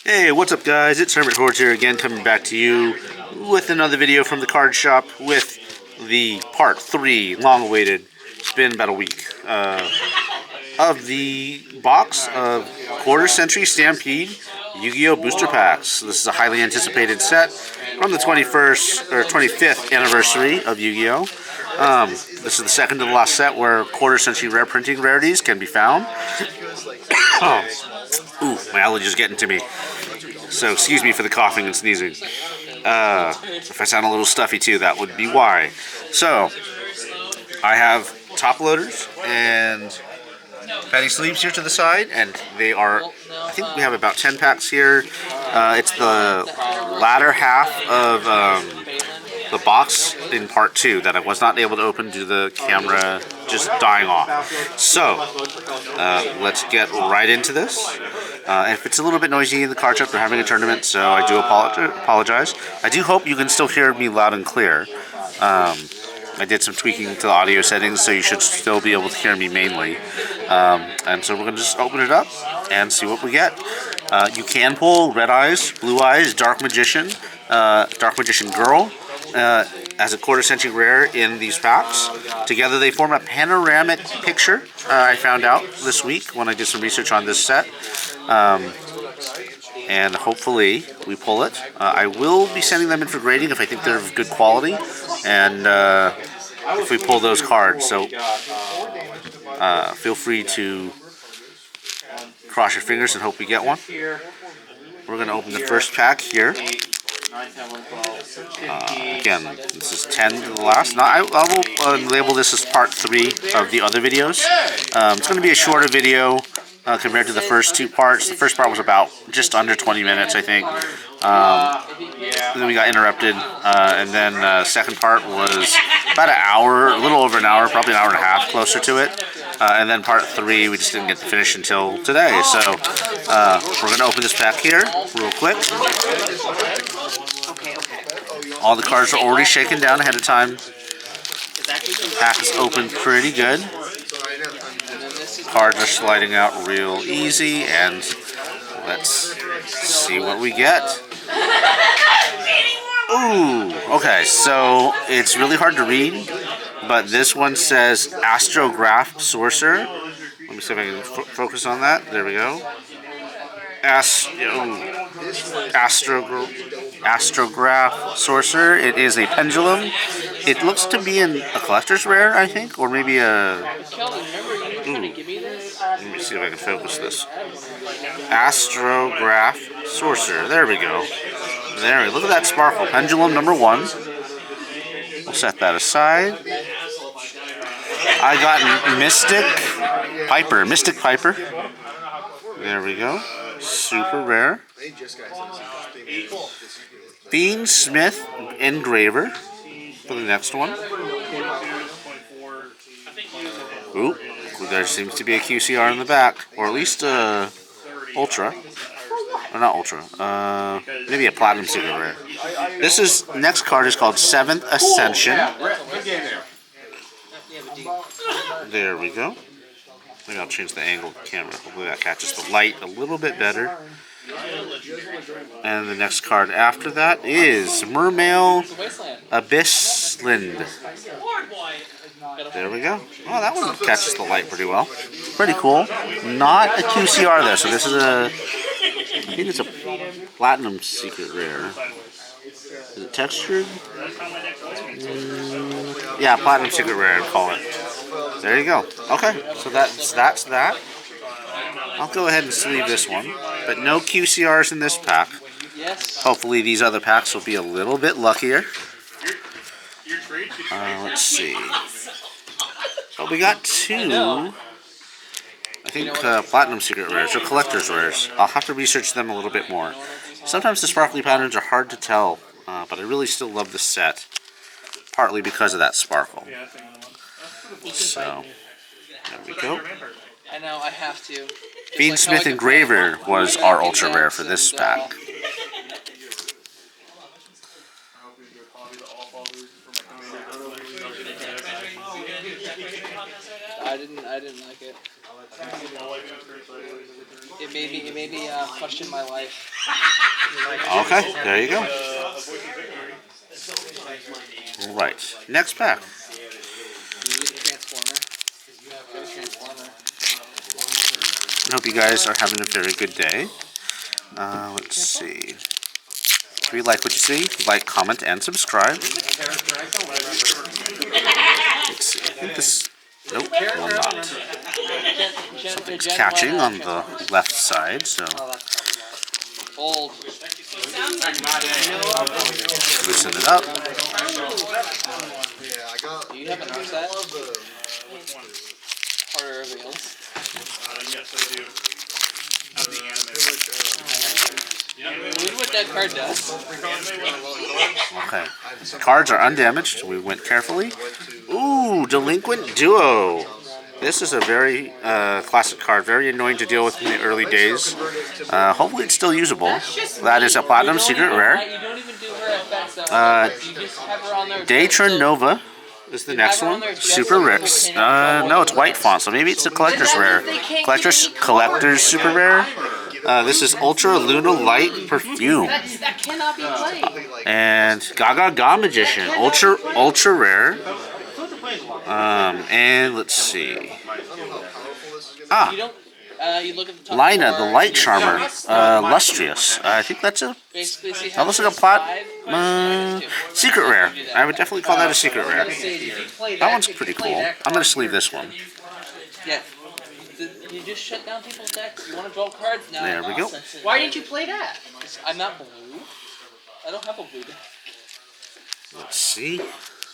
Hey, what's up guys? It's Hermit Hordes here again, coming back to you with another video from the card shop with the part 3, long-awaited, it's been about a week, of the box of Quarter Century Stampede Yu-Gi-Oh! Booster Packs. This is a highly anticipated set from the 21st or 25th anniversary of Yu-Gi-Oh! This is the second to the last set where Quarter Century rare printing rarities can be found. Oh. Ooh, my allergies getting to me. So excuse me for the coughing and sneezing. If I sound a little stuffy too, that would be why. So, I have top loaders and petty sleeves here to the side, and they are, I think we have about 10 packs here. It's the latter half of the box in part 2 that I was not able to open due to the camera just dying off. So, let's get right into this. If it's a little bit noisy in the card shop, they're having a tournament, so I do apologize. I do hope you can still hear me loud and clear. I did some tweaking to the audio settings, so you should still be able to hear me mainly. And so we're going to just open it up and see what we get. You can pull Red Eyes, Blue Eyes, Dark Magician Girl, as a Quarter Century rare in these packs. Together they form a panoramic picture, I found out this week when I did some research on this set. And hopefully we pull it. I will be sending them in for grading if I think they're of good quality, and if we pull those cards. So feel free to cross your fingers and hope we get one. We're going to open the first pack here. Again, this is 10 to the last. Now, I will label this as part 3 of the other videos. It's going to be a shorter video compared to the first 2 parts. The first part was about just under 20 minutes, I think. Then we got interrupted, and then the second part was about an hour, a little over an hour, probably an hour and a half, closer to it. And then part 3, we just didn't get to finish until today. So we're going to open this pack here real quick. All the cards are already shaken down ahead of time. Pack is open pretty good. Cards are sliding out real easy, and let's see what we get. Ooh, okay, so it's really hard to read, but this one says Astrograph Sorcerer. Let me see if I can focus on that. There we go. Astrograph Sorcerer. It is a pendulum. It looks to be a collector's rare, I think, or maybe a... Ooh. Let me see if I can focus this. Astrograph Sorcerer. There we go. There we go. Look at that sparkle. Pendulum number 1. We'll set that aside. I got Mystic Piper. There we go. Super rare. Bean Smith Engraver for the next one. Ooh, there seems to be a QCR in the back, or at least Ultra. Or not Ultra. Maybe a Platinum Secret Rare. Next card is called 7th Ascension. There we go. Maybe I'll change the angle of the camera. Hopefully that catches the light a little bit better. And the next card after that is Mermail Abyssland. There we go. Oh, that one catches the light pretty well. Pretty cool. Not a QCR though, so this is I think it's a Platinum Secret Rare. Is it textured? Yeah, Platinum Secret Rare, I'd call it. There you go. Okay, so that's that. I'll go ahead and sleeve this one, but no QCRs in this pack. Hopefully these other packs will be a little bit luckier. Let's see. Well, we got 2, I think, Platinum Secret Rares, or Collector's Rares. I'll have to research them a little bit more. Sometimes the sparkly patterns are hard to tell, but I really still love the set, partly because of that sparkle. So, there we go. I know, I have to. Bean Smith Engraver was our ultra rare for this pack. I didn't like it. It made me question my life. Okay, there you go. All right, next pack. Transformer. Transformer. I hope you guys are having a very good day. Let's see. If you like what you see, like, comment, and subscribe. Let's see. I think this. Nope, will not. Something's catching on the left side, so. Old. Loosen it up. Do you have another set? Harder avails. Yes, I do. Read what that card does. Okay. Cards are undamaged. We went carefully. Ooh, Delinquent Duo. This is a very classic card. Very annoying to deal with in the early days. Hopefully it's still usable. That is a Platinum Secret Rare. You don't even do her effects though. You just have her on there. Daytron Nova is the next one. Super Ricks. No, it's white font, so maybe it's a Collector's Rare. Collector's Super Rare. This is Ultra Luna Light Perfume. That cannot be played. And Gaga Magician. Ultra Rare. And let's see. Ah, You look at the top Lina, the Light Charmer. Lustrous. I think that's a. Basically, see That how looks like a plot. Secret Rare. I would definitely call that a Secret Rare. That one's pretty cool. I'm going to sleeve this one. Yeah. You just shut down people's decks. You want to draw cards now. There we go. Why didn't you play that? I'm not blue. I don't have a blue deck. Let's see.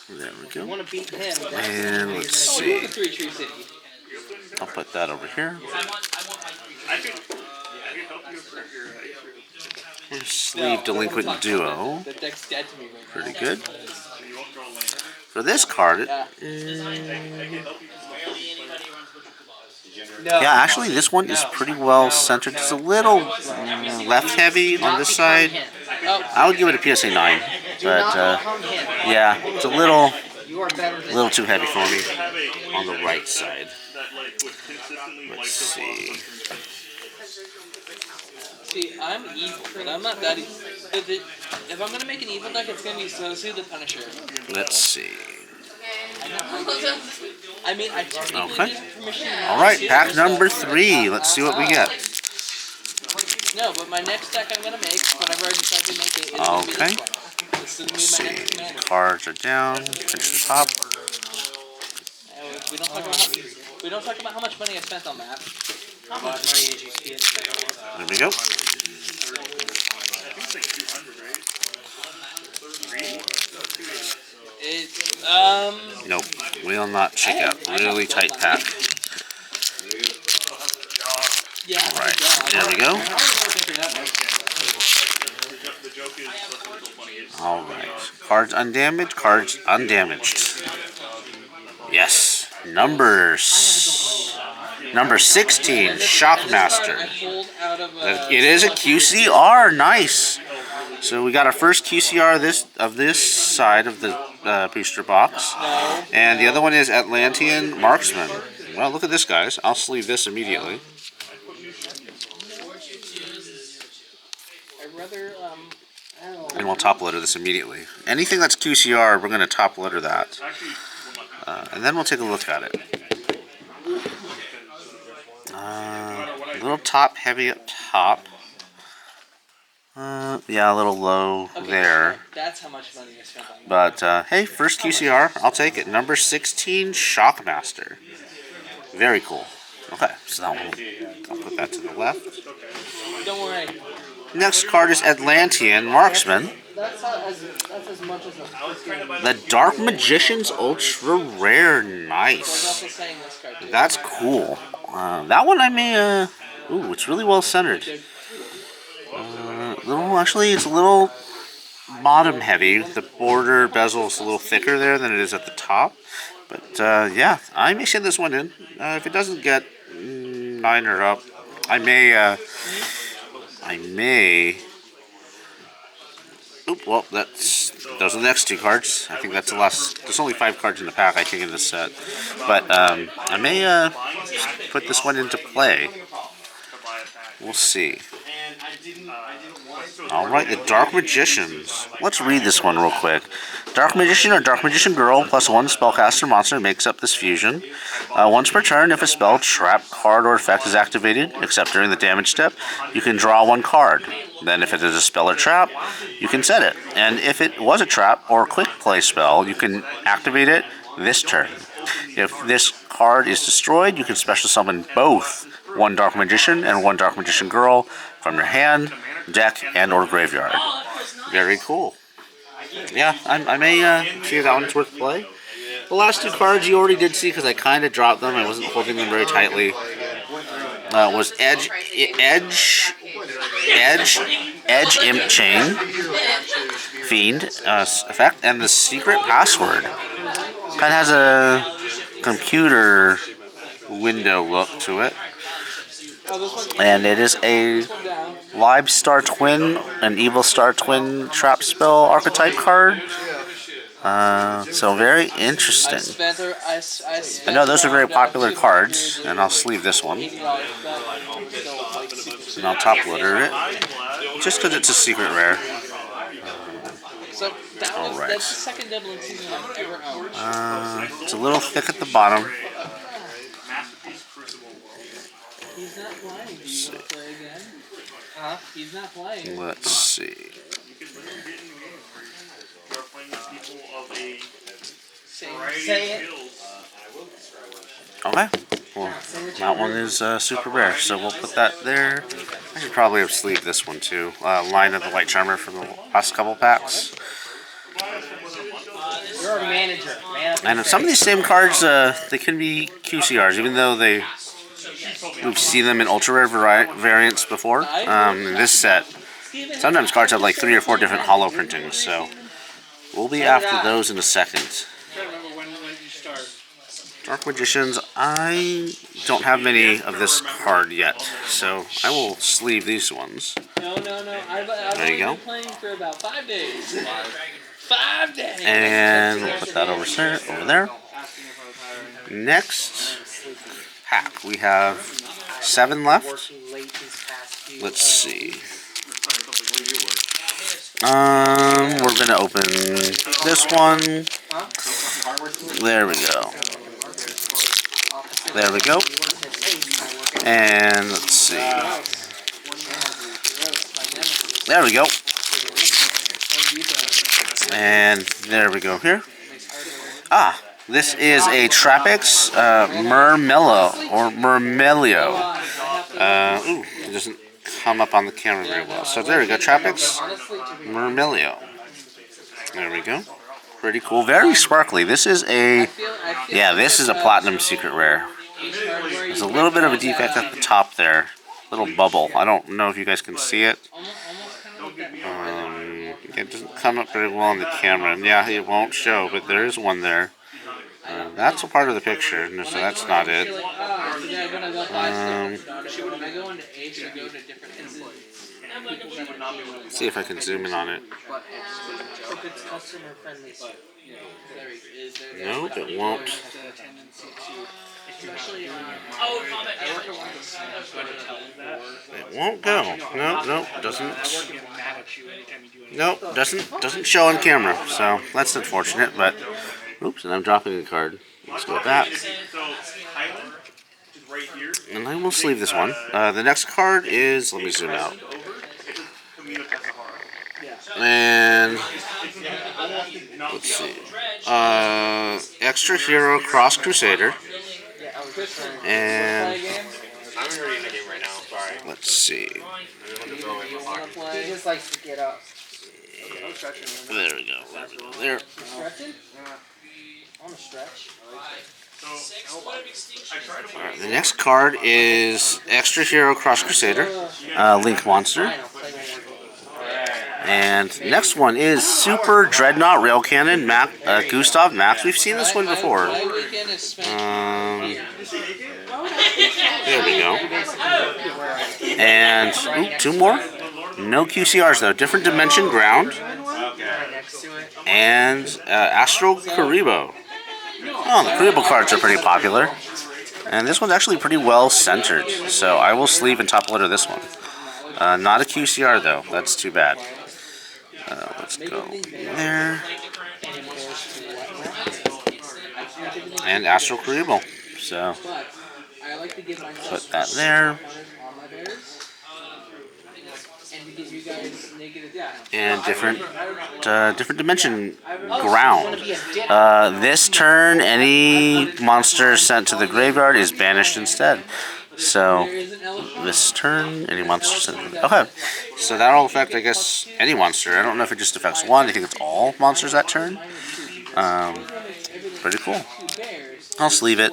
There we I go. want to beat him. And let's Oh, you see. have a 3-tree city. I'll put that over here. Sleeve Delinquent Duo. The deck's dead to me right now. Pretty good. For this card, yeah, actually this one is pretty well centered. It's a little left heavy on this side. I would give it a PSA 9, but yeah, it's a little too heavy for me on the right side. Let's see. See, I'm evil, but I'm not that evil. If I'm gonna make an evil deck, it's gonna be Sosu the Punisher. Let's see. I mean, I technically Okay. need permission. All right, pack number 3. Let's see what we get. No, but my next deck I'm gonna make, whenever I decide to make it, is gonna be Okay. this one. This is gonna Let's be my see. next commander. Cards are down. Finish the top. We don't talk about how much money I spent on that. How much money did you spend on it? There we go. Nope. Will not check out. Really tight pack. Yeah. All right. There we go. All right. Cards undamaged. Cards undamaged. Yes. Number 16. Shockmaster. It is a QCR. Nice. So we got our first QCR of this side of the booster box, and the other one is Atlantean Marksman. Well, look at this, guys. I'll sleeve this immediately. And we'll top letter this immediately. Anything that's QCR, we're going to top letter that. And then we'll take a look at it. A little top heavy up top. Yeah, a little low there. That's how much money I spent on But, hey, first QCR, I'll take it. Number 16, Shockmaster. Very cool. Okay, so that one, I'll put that to the left. Don't worry. Next card is Atlantean Marksman. That's as much as The Dark Magician's Ultra Rare. Nice. also saying this card too. That's cool. That one I may, ooh, it's really well centered. Actually, it's a little bottom heavy. The border bezel is a little thicker there than it is at the top. But yeah, I may send this one in. If it doesn't get 9 or up, I may. Oop, well, those are the next 2 cards. I think that's the last. There's only 5 cards in the pack, I think, in this set. But I may put this one into play. we'll see. Alright, the Dark Magicians. Let's read this one real quick. Dark Magician or Dark Magician Girl plus 1 spellcaster monster makes up this fusion. Once per turn, if a spell, trap, card, or effect is activated, except during the damage step, you can draw 1 card. Then if it is a spell or trap, you can set it. And if it was a trap or quick play spell, you can activate it this turn. If this card is destroyed, you can special summon both 1 Dark Magician and 1 Dark Magician Girl from your hand, deck, and or graveyard. Very cool. Yeah, I may see if that one's worth play. The last 2 cards you already did see because I kind of dropped them. I wasn't holding them very tightly. Was Edge Imp Chain, Fiend effect, and the Secret Password. Kind of has a computer window look to it. And it is a Live Star Twin, an Evil Star Twin trap spell archetype card. So very interesting. I know those are very popular cards, and I'll sleeve this one. And I'll top loader it, just because it's a secret rare. Alright. It's a little thick at the bottom. He's not playing. He's not playing again. Huh? He's not playing. Let's see. Say it. Okay. Well, that one is super rare, so we'll put that there. I should probably have sleeved this one too. Line of the White Charmer from the last couple packs. You're our manager. And some of these same cards, they can be QCRs, even though we've seen them in ultra rare variants before. In this set, sometimes cards have like 3 or 4 different holo printings, so we'll be after those in a second. Dark Magicians, I don't have many of this card yet, so I will sleeve these ones. No. I've only been playing for about 5 days. 5 days! And we'll put that over there. Next pack, we have 7 left. Let's see. We're gonna open this one. There we go. There we go. And let's see. There we go. And there we go here. This is a Trapix Murmelio. It doesn't come up on the camera very well. So there we go, Trapix Murmelio. There we go. Pretty cool. Very sparkly. This is a platinum secret rare. There's a little bit of a defect at the top there. Little bubble. I don't know if you guys can see it. It doesn't come up very well on the camera. And yeah, it won't show, but there is one there. That's a part of the picture, so that's not it. Let's see if I can zoom in on it. Nope, it won't. It won't go. Nope, doesn't. Nope, doesn't show on camera. So that's unfortunate, but oops, and I'm dropping a card. Let's go with that. And I will sleeve this one. The next card is, let me zoom out. And let's see. Extra Hero Cross Crusader. And let's see. He just likes to get up. There we go. There. On a stretch. Alright, the next card is Extra Hero Cross Crusader, Link Monster. And the next one is Super Dreadnought Rail Cannon, Gustav Max. We've seen this one before. There we go. And 2 more. No QCRs though. Different Dimension Ground. And Astral Karibo. Oh, the Karibo cards are pretty popular. And this one's actually pretty well centered, so I will sleeve and top loader this one. Not a QCR though, that's too bad. Let's go there. And Astral Cerebral. So put that there. And different dimension ground. This turn, any monster sent to the graveyard is banished instead. So this turn, any monster sent to the... Okay, so that'll affect, I guess, any monster. I don't know if it just affects one. I think it's all monsters that turn. Pretty cool. I'll sleeve it.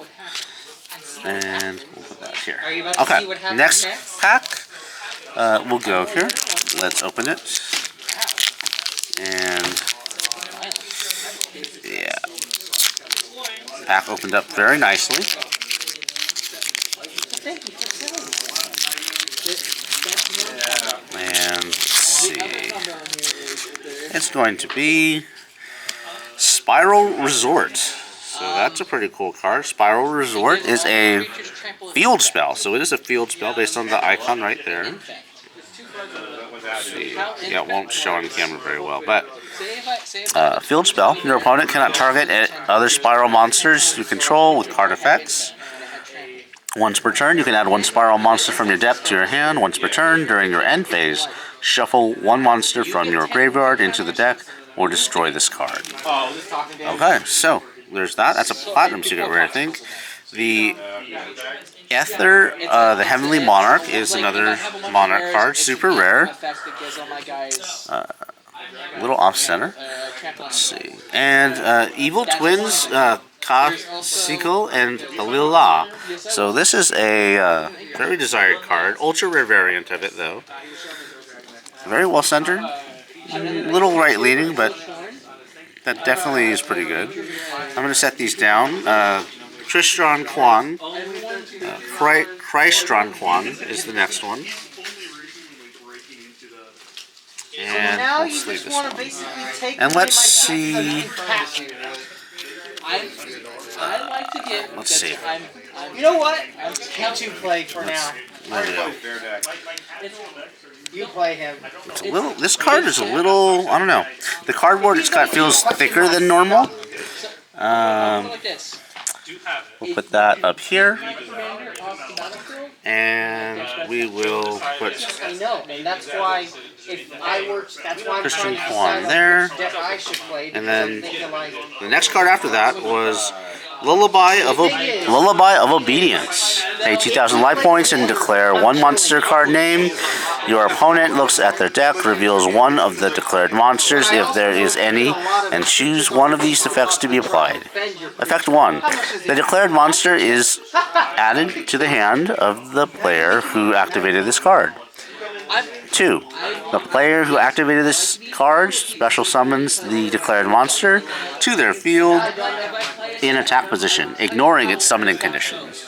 And we'll put that here. Okay, next pack. We'll go here. Let's open it. And yeah, pack opened up very nicely. And let's see, it's going to be Spiral Resort. So that's a pretty cool card. Spiral Resort is a field spell. So it is a field spell based on the icon right there. See. Yeah, it won't show on camera very well, but field spell. Your opponent cannot target other spiral monsters you control with card effects. Once per turn, you can add one spiral monster from your deck to your hand. Once per turn, during your end phase, shuffle one monster from your graveyard into the deck or destroy this card. Okay, so there's that. That's a platinum secret rare, I think. The Ether, the Heavenly Monarch, is another Monarch card, super rare. Little off center. Let's see. And Evil Twins, Ka-Sequel and Alila. So this is a very desired card. Ultra rare variant of it, though. Very well centered. Little right leaning, but that definitely is pretty good. I'm going to set these down. Tristran Quan. Christran Quan is the next one. And now let's you sleeve just this want to one. basically take And let's see. Let's see. You know what? You two play for now. There we go. You play him. It's a little. This card is a little. I don't know. The cardboard feels thicker than normal. We'll put that up here, and we will put I know, and that's why if I were, that's why I'm Christian trying to Quan decide there. which deck I should play. And Because I'm then thinking like, the next card after that was Lullaby of Obedience. Pay 2,000 life points and declare one monster card name. Your opponent looks at their deck, reveals one of the declared monsters if there is any, and choose one of these effects to be applied. Effect 1. The declared monster is added to the hand of the player who activated this card. 2. The player who activated this card special summons the declared monster to their field in attack position, ignoring its summoning conditions.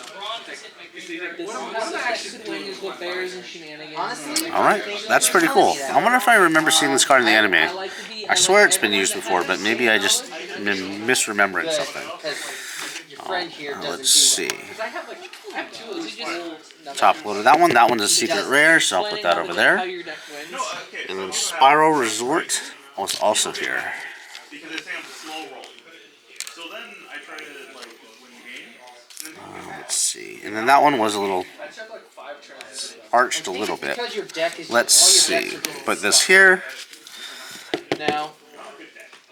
Alright, that's pretty cool. I wonder if I remember seeing this card in the anime. I swear it's been used before, but maybe I just am misremembering something. Let's see. Top loader that one. That one's a secret rare, so I'll put that over there. And then Spiral Resort was also here. Let's see. And then that one was a little arched a little bit. Let's see. Put this here.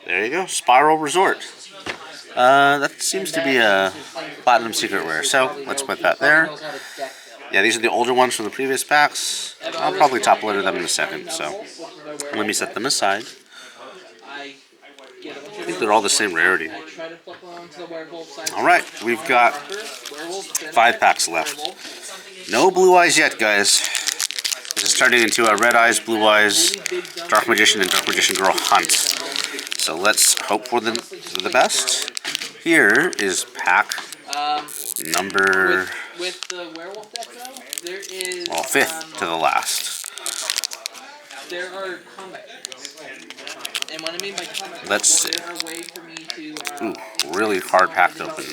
There you go. Spiral Resort. That seems to be a platinum secret rare, so let's put that there. Yeah, these are the older ones from the previous packs. I'll probably top loader them in a second, so let me set them aside. I think they're all the same rarity. Alright, we've got 5 packs left. No blue eyes yet, guys. This is turning into a red eyes, blue eyes, Dark Magician, and Dark Magician Girl hunt. So let's hope for the best. Here is pack number, with the werewolf deck though, there is 5th to the last. There are combat decks. And what I mean by combat Let's decks, see. there are ways for me to Ooh, really hard pack to open.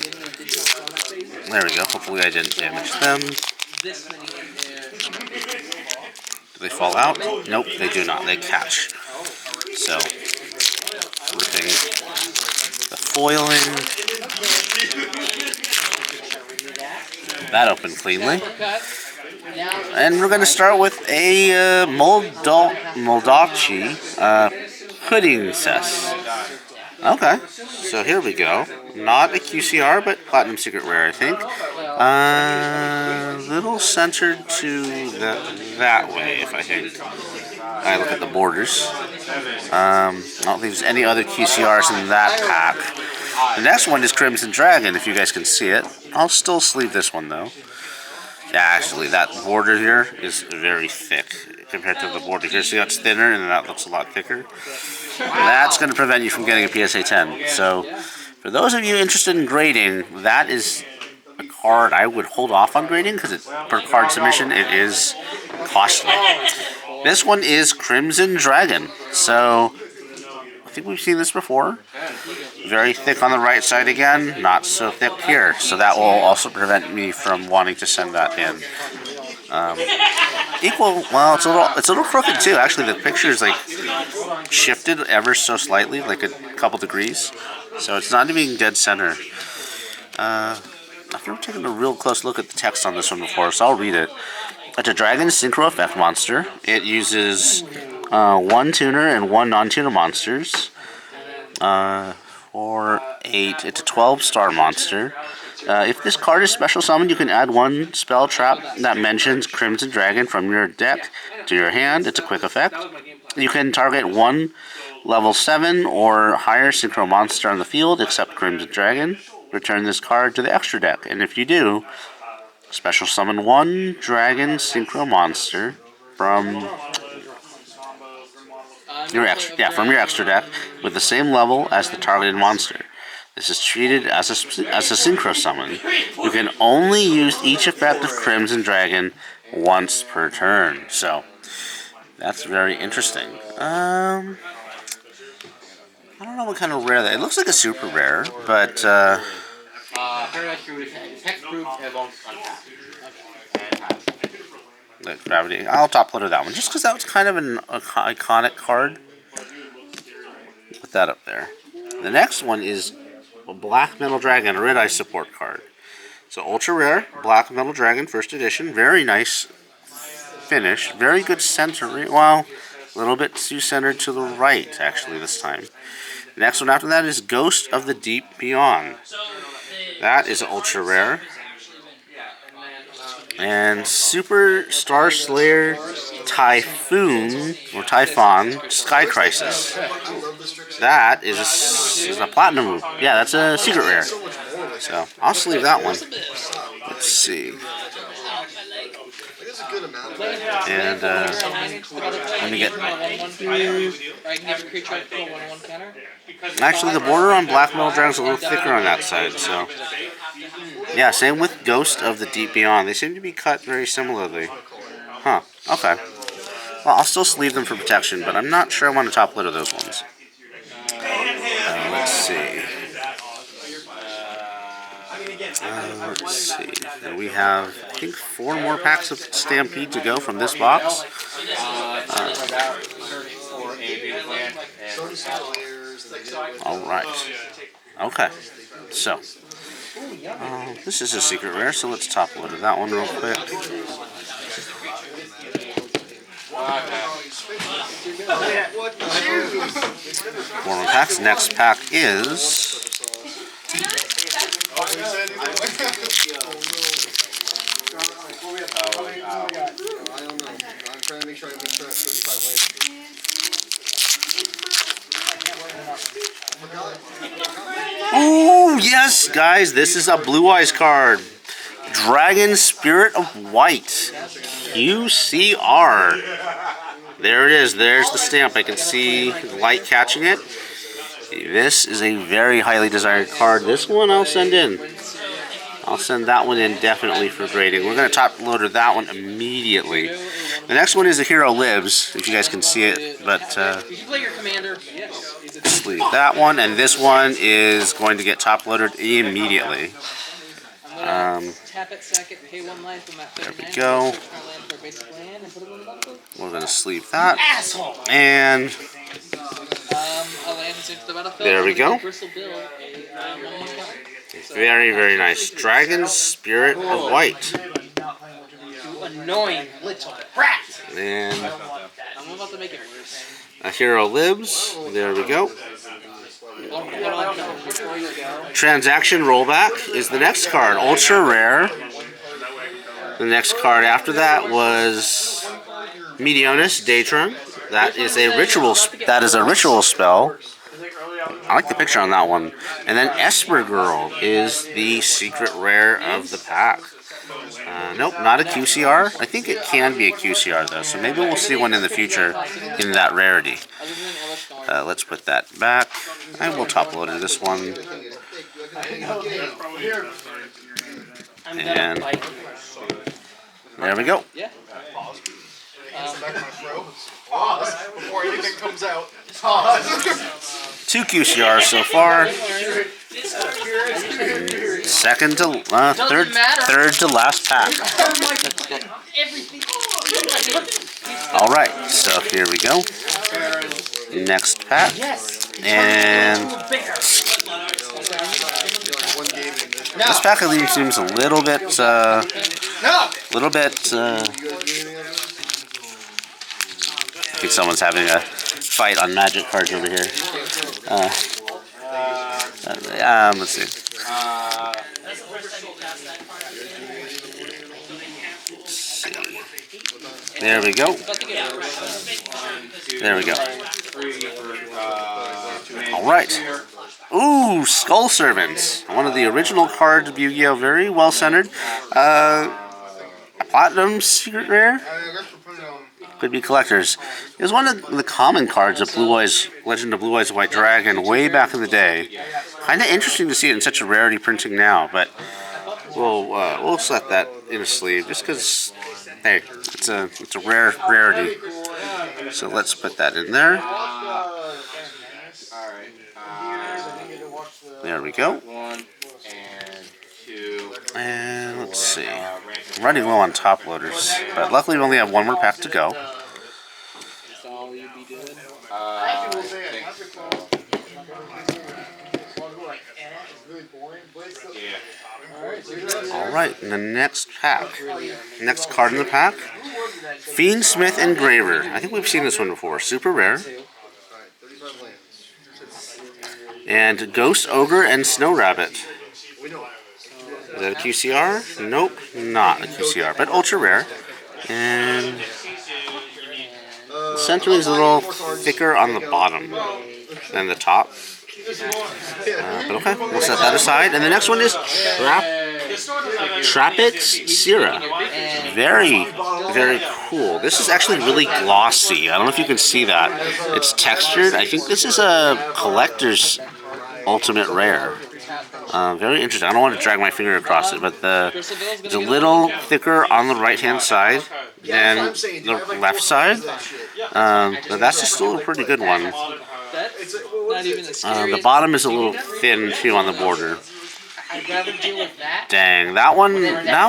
There we go. Hopefully I didn't damage them. This many in there. Do they fall out? Nope, they do not. They catch. So, flipping the foiling. That opened cleanly. And we're going to start with a Moldachi pudding cess. Okay, so here we go. Not a QCR, but Platinum Secret Rare, I think. Little centered to that way, if I think. I look at the borders. I don't think there's any other QCRs in that pack. The next one is Crimson Dragon, if you guys can see it. I'll still sleeve this one, though. Yeah, actually, that border here is very thick compared to the border here. See how it's thinner, and that looks a lot thicker? That's going to prevent you from getting a PSA 10. So, for those of you interested in grading, that is a card I would hold off on grading, because per card submission, it is costly. This one is Crimson Dragon. So, I think we've seen this before. Very thick on the right side again, not so thick here. So that will also prevent me from wanting to send that in. Well, it's a little crooked too. Actually, the picture is like shifted ever so slightly, like a couple degrees. So it's not even dead center. I've never taken a real close look at the text on this one before, so I'll read it. It's a Dragon Synchro Effect monster. It uses 1 tuner and 1 non-tuner monsters. 4, 8. It's a 12-star monster. If this card is special summoned, you can add 1 spell trap that mentions Crimson Dragon from your deck to your hand. It's a quick effect. You can target 1 level 7 or higher Synchro monster on the field except Crimson Dragon. Return this card to the extra deck, and if you do, special summon 1 Dragon Synchro monster from your extra deck with the same level as the targeted monster. This is treated as a synchro summon. You can only use each effect of Crimson Dragon once per turn. So that's very interesting. I don't know what kind of rare that. It looks like a super rare, but Gravity. I'll top loader that one just because that was kind of an iconic card. Put that up there. The next one is a Black Metal Dragon, a Red Eye support card. So ultra rare, Black Metal Dragon, first edition. Very nice finish. Very good centering. Well, a little bit too centered to the right, actually, this time. The next one after that is Ghost of the Deep Beyond. That is ultra rare. And Super Star Slayer Typhoon, or Typhon, Sky Crisis. That is a platinum. Yeah, that's a secret rare. So, I'll sleeve that one. Let's see. And, let me get... Actually, the border on Black Metal Dragon is a little thicker on that side, so... Yeah, same with Ghost of the Deep Beyond. They seem to be cut very similarly. Huh, okay. Well, I'll still sleeve them for protection, but I'm not sure I want to top loader those ones. Let's see. And we have, I think, 4 more packs of Stampede to go from this box. Alright. Okay. So, this is a secret rare, so let's top load that one real quick. 4 more packs. Next pack is... Oh, yes, guys, this is a Blue Eyes card. Dragon Spirit of White. QCR. There it is. There's the stamp. I can see the light catching it. This is a very highly desired card. This one I'll send in. I'll send that one in definitely for grading. We're going to top loader that one immediately. The next one is the Hero Lives, if you guys can see it. But sleeve that one, and this one is going to get top loaded immediately. Tap it, sack it, pay 1 life. I'm at 39. There we go. Switch my land for a basic land and put it on the battlefield. We're going to sleeve that. And A land is into the battlefield. there we go. Bristle Bill, Very, very nice. Dragon Spirit of White. You annoying little brat. And I'm about to make it worse. a Hero Libs. There we go. Transaction Rollback is the next card. Ultra rare. The next card after that was Medionis Datron. That is a ritual. That is a ritual spell. I like the picture on that one. And then Esper Girl is the secret rare of the pack. Nope, not a QCR. I think it can be a QCR though, so maybe we'll see one in the future in that rarity. Let's put that back. I will top load this one. And there we go. Yeah. Before anything comes out. 2 QCRs so far. Second to third to last pack. All right, so here we go. Next pack, and this pack at least seems a little bit, I think someone's having a fight on Magic cards over here. Let's see. There we go. There we go. All right. Ooh, Skull Servants. One of the original cards of Yu-Gi-Oh! Very well centered. A Platinum Secret Rare. Could be collectors. It was one of the common cards of Blue Eyes, Legend of Blue Eyes White Dragon way back in the day. Kind of interesting to see it in such a rarity printing now, but we'll set that in a sleeve just because, hey, it's a rare rarity. So let's put that in there. There we go. And let's see. I'm running low on top loaders, but luckily we only have one more pack to go. That's all you'd be doing. Alright, and the next pack. Next card in the pack. Fiendsmith Engraver. I think we've seen this one before. Super rare. And Ghost Ogre and Snow Rabbit. Is that a QCR? Nope, not a QCR, but ultra rare. And the centering is a little thicker on the bottom than the top. But okay, we'll set that aside. And the next one is Trapix Sierra. Very, very cool. This is actually really glossy. I don't know if you can see that. It's textured. I think this is a collector's ultimate rare. Very interesting. I don't want to drag my finger across it, but it's a little thicker on the right-hand side than the left side. But that's just still a pretty good one. The bottom is a little thin too on the border. I'd rather deal with that. Dang, that one. Yeah,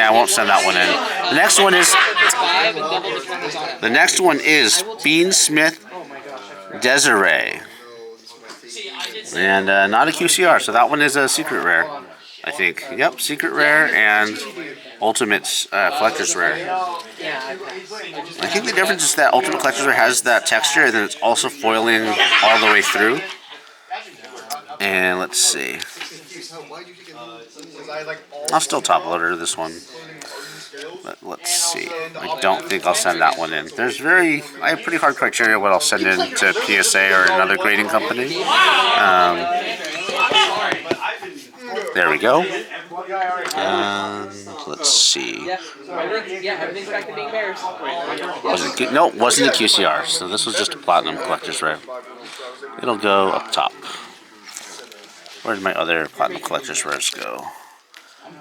I won't send that one in. The next one is Fiendsmith Desiree. And not a QCR, so that one is a secret rare, I think. Yep, secret rare and ultimate collector's rare. I think the difference is that ultimate collector's rare has that texture, and then it's also foiling all the way through. And let's see. I'll still top loader this one. But let's see. I don't think I'll send that one in. I have pretty hard criteria what I'll send in to PSA or another grading company. There we go. Let's see. Everything's back to being bears. No, it wasn't a QCR, so this was just a Platinum Collector's Rare. It'll go up top. Where did my other Platinum Collector's Rares go?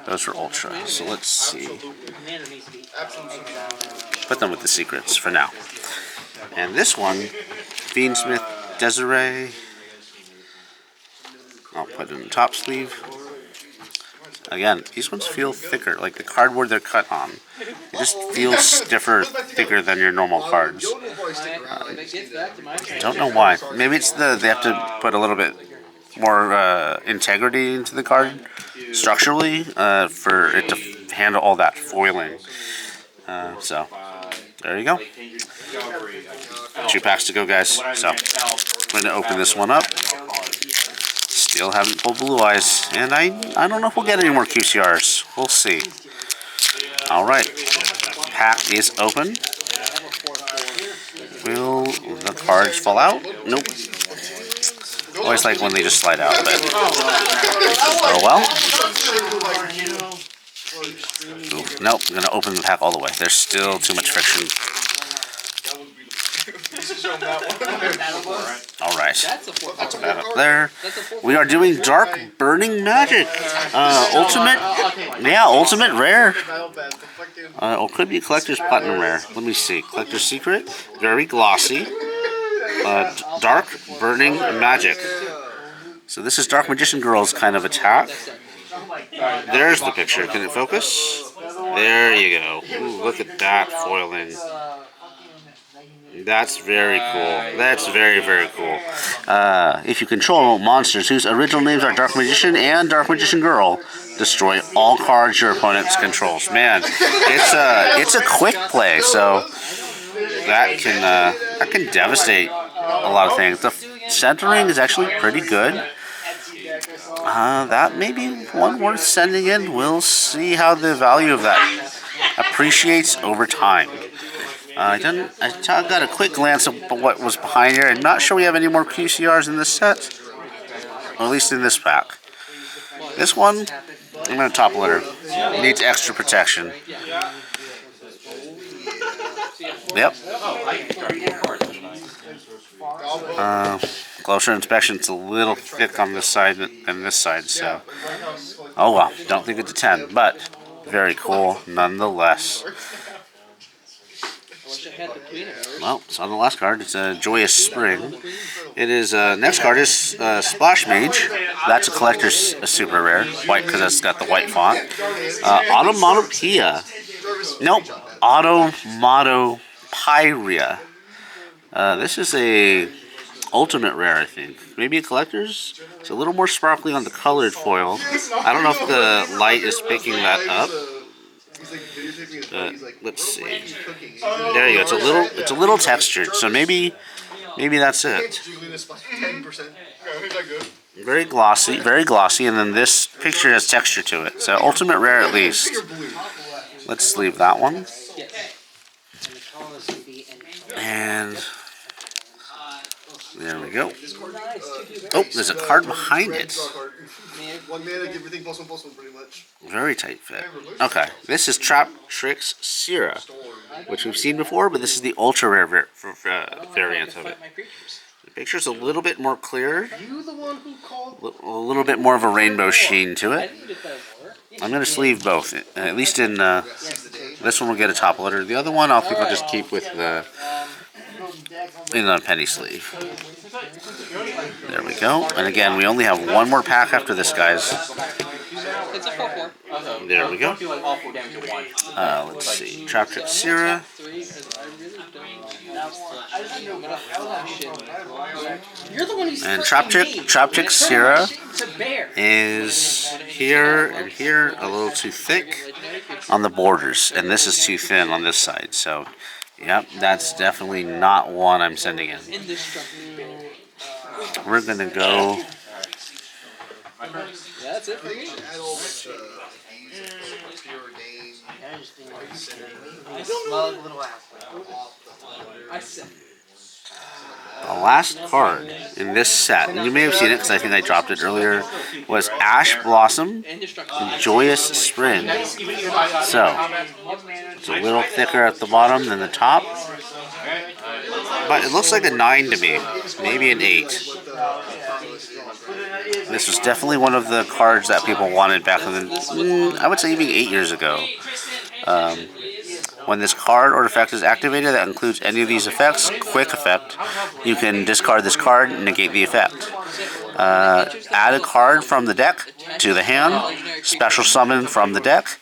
Those were Ultra, so let's see. Put them with the secrets for now. And this one, Fiendsmith Desiree. I'll put it in the top sleeve. again, these ones feel thicker. Like the cardboard they're cut on, it just feels stiffer, thicker than your normal cards. I don't know why. Maybe it's they have to put a little bit more integrity into the card structurally for it to handle all that foiling. So there you go. 2 packs to go, guys. So I'm going to open this one up. Still haven't pulled Blue Eyes, and I don't know if we'll get any more QCRs. We'll see. All right, pack is open. Will the cards fall out? Nope. Always like when they just slide out, but oh well. Ooh, nope, I'm gonna open the pack all the way. There's still too much friction. Alright, that's about up there. We are doing Dark Burning Magic. Ultimate Rare. Or could be Collector's Platinum Rare. Let me see. Collector's Secret. Very glossy. Dark Burning Magic. So this is Dark Magician Girl's kind of attack. There's the picture. Can it focus? There you go. Ooh, look at that foiling. That's very cool. That's very, very cool. If you control monsters whose original names are Dark Magician and Dark Magician Girl, destroy all cards your opponent controls. Man, it's a quick play, so that can devastate a lot of things. The centering is actually pretty good. That may be one worth sending in. We'll see how the value of that appreciates over time. I got a quick glance at what was behind here. I'm not sure we have any more QCRs in this set, or at least in this pack. This one, I'm going to top loader. Needs extra protection. Yep. Closer inspection, it's a little thick on this side than this side, so. Oh well, don't think it's a 10, but very cool nonetheless. Well, it's on the last card. It's a Joyous Spring. It is next card is Splash Mage. That's a collector's super rare, white because it's got the white font. Automatopoeia. Nope, Automatopoeia. This is a ultimate rare, I think. Maybe a collector's. It's a little more sparkly on the colored foil. I don't know if the light is picking that up. Let's see. There you go. It's a little textured, so maybe that's it. Very glossy, and then this picture has texture to it. So ultimate rare at least. Let's leave that one. And there we go. Oh, there's a card behind it. 1 mana, give everything +1/+1 pretty much. Very tight fit. Okay, this is Trap Tricks Sierra, which we've seen before, but this is the ultra rare variant of it. The picture's a little bit more clear, a little bit more of a rainbow sheen to it. I'm going to sleeve both, at least in this one will get a top loader. The other one I think I'll just keep with in a penny sleeve. There we go. And again, we only have one more pack after this, guys. It's a 4/4. There we go. Let's see. Trap Trip Sierra. And Trap Trick Sierra is here and here, a little too thick on the borders, and this is too thin on this side. So, yep, that's definitely not one I'm sending in. We're gonna go. Yeah, that's it for me. The last card in this set, and you may have seen it because I think I dropped it earlier, was Ash Blossom Joyous Spring. So, it's a little thicker at the bottom than the top, but it looks like a 9 to me, maybe an 8. This was definitely one of the cards that people wanted back in the, I would say even 8 years ago. When this card or effect is activated that includes any of these effects, quick effect, you can discard this card and negate the effect. Add a card from the deck to the hand, special summon from the deck,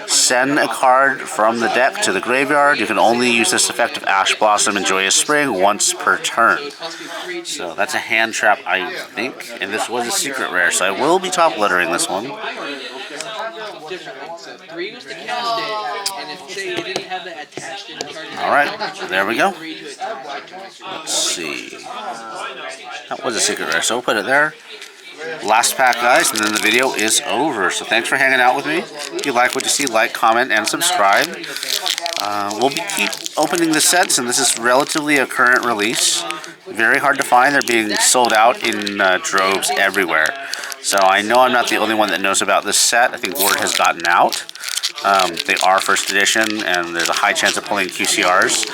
send a card from the deck to the graveyard. You can only use this effect of Ash Blossom and Joyous Spring once per turn. So that's a hand trap, I think, and this was a secret rare, so I will be top littering this one. Alright, there we go. Let's see. That was a secret rare, so we'll put it there. Last pack, guys, and then the video is over. So thanks for hanging out with me. If you like what you see, like, comment, and subscribe. We'll keep opening the sets, and this is relatively a current release. Very hard to find. They're being sold out in droves everywhere. So I know I'm not the only one that knows about this set. I think word has gotten out. They are first edition, and there's a high chance of pulling QCRs.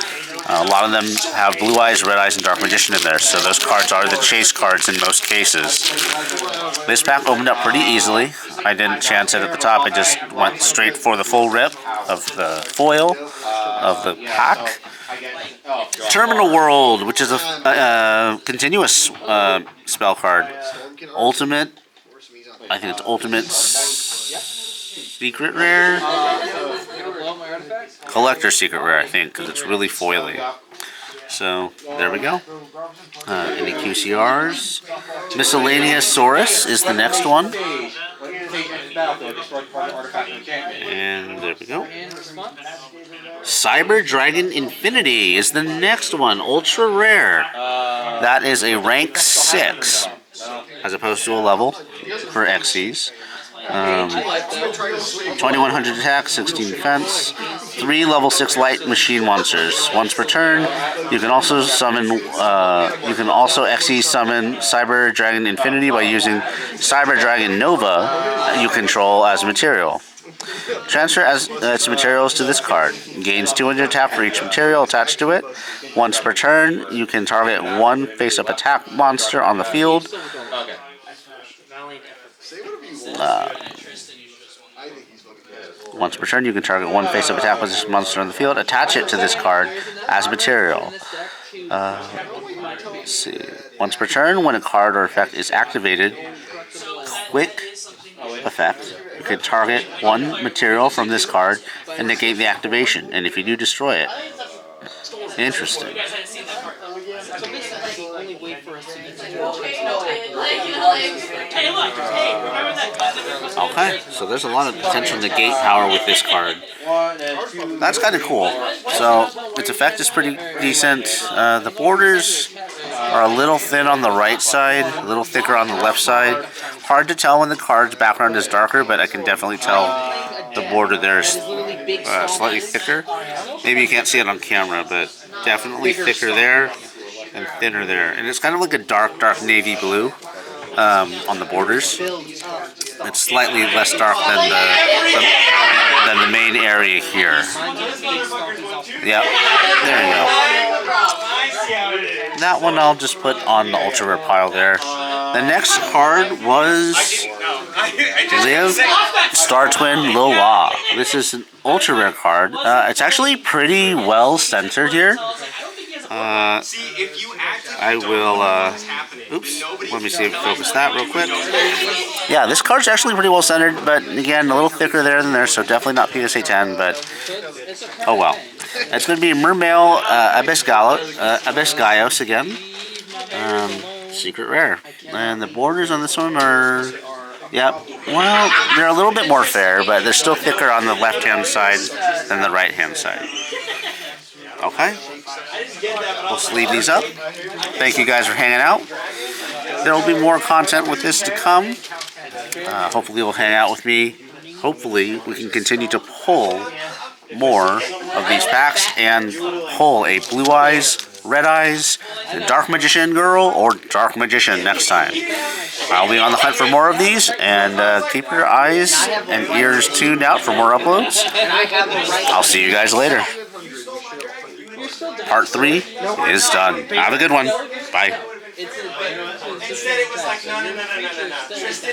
A lot of them have Blue Eyes, Red Eyes, and Dark Magician in there, so those cards are the chase cards in most cases. This pack opened up pretty easily. I didn't chance it at the top. I just went straight for the full rip of the foil of the pack. Terminal World, which is a continuous spell card. Ultimate, I think it's Ultimate Secret Rare? Collector Secret Rare, I think, because it's really foily. So, there we go. Any QCRs? Miscellaneous Saurus is the next one. And there we go. Cyber Dragon Infinity is the next one. Ultra rare. That is a rank 6 as opposed to a level for XCs. 2100 attack, 16 defense, 3 level 6 light machine monsters. Once per turn, you can also summon. XE summon Cyber Dragon Infinity by using Cyber Dragon Nova that you control as material. Transfer its materials to this card. Gains 200 attack for each material attached to it. Once per turn, you can target one face-up attack monster on the field. Once per turn, you can target one face-up attack with this monster on the field. Attach it to this card as material. Let's see. Once per turn, when a card or effect is activated, quick effect, you can target one material from this card and negate the activation. And if you do, destroy it. Interesting. Okay, so there's a lot of potential negate power with this card. That's kind of cool. So its effect is pretty decent. The borders are a little thin on the right side, a little thicker on the left side. Hard to tell when the card's background is darker, but I can definitely tell the border there is slightly thicker. Maybe you can't see it on camera, but definitely thicker there and thinner there. And it's kind of like a dark navy blue on the borders. It's slightly less dark than the main area here. Yep, there you go. That one I'll just put on the ultra rare pile there. The next card was Live Star Twin Loa. This is an ultra rare card. It's actually pretty well centered here. I will, oops, let me see if I focus that real quick. Yeah, this card's actually pretty well centered, but again, a little thicker there than there, so definitely not PSA 10, but oh well. It's going to be Mermail Abyss Gaios again. Secret rare. And the borders on this one are, yep, well, they're a little bit more fair, but they're still thicker on the left-hand side than the right-hand side. Okay. We'll sleeve these up. Thank you guys for hanging out. There will be more content with this to come. Hopefully you'll hang out with me. Hopefully we can continue to pull more of these packs and pull a Blue Eyes, Red Eyes, Dark Magician Girl, or Dark Magician next time. I'll be on the hunt for more of these, and keep your eyes and ears tuned out for more uploads. I'll see you guys later. Part 3 is done. Have a good one. Bye. Instead, it was like, no.